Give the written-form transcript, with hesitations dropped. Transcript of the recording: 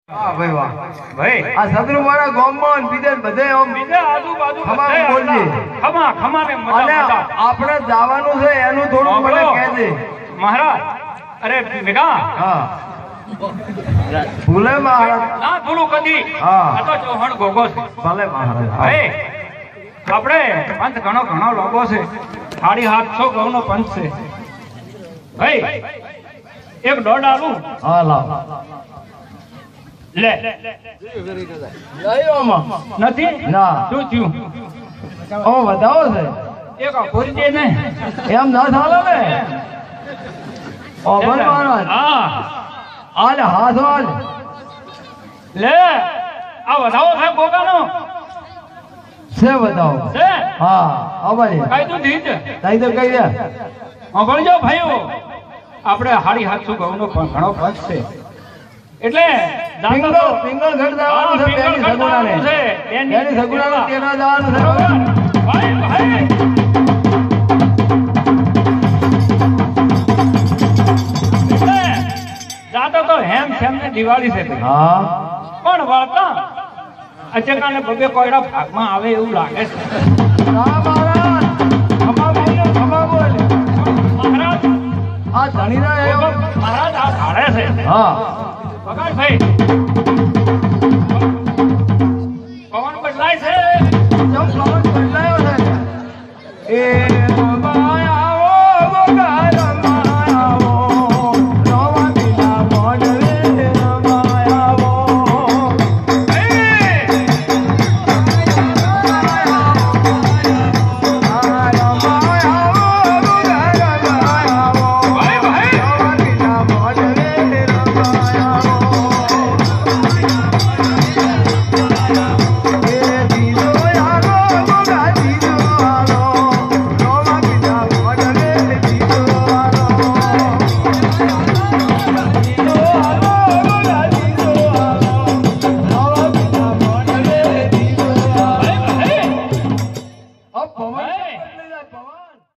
હા ભાઈ વાહ ભાઈ આ સદરુ મારા ગામમાં બીજે બધે આમ બીજા આજુબાજુ ખમા બધે બોલજે. ખમા ખમાને મજા અને મજા આપણે જવાનું છે એનું થોડું મને કહેજે. મહારાજ અરે મેઘા હા ભૂલે મહારાજ. ના ભૂલું કદી હા. આ તો ચૌહાણ ગોગો છે ભલે મહારાજ. ભાઈ આપણે પંથ ઘણો ઘણો લોગો છે 750 ઘઉંનો પંથ છે ભાઈ એક દોઢ આલું હા લાવ લે લઈ આમાં નથી ના શું થયું ઓ વધાવો છે એક અઘોરી ને એમ ના ચાલે ને. ઓ ભલે મહારાજ. હા હાલ હાથ હાલ. લે આ વધાવો છે ગોગાનો છે વધાવો. છે હા અમારી કઈ તું ધીજ તાઈ તો કહી દે. સાંભળજો ભાઈઓ આપણે 750 ઘઉંનો ઘણો પંથ છે એટલે પિંગલ પિંગલ ઘર જવાનું છે બેની સગુણાને. બેની સગુણાને તેના જવાનું છે. ભાઈ ભાઈ એટલે જાતો તો હેમ ખેમ ને દિવાળી છે ભાઈ. હા પણ વળતા અચકાને બબે કોયડા ભાગમાં આવે એવું લાગે છે ના મહારાજ. ખમા બોલ ખમા બોલ. મહારાજ આ ધણીના એવો. મહારાજ આ ઢાળે છે હા વગાડ ભાઈ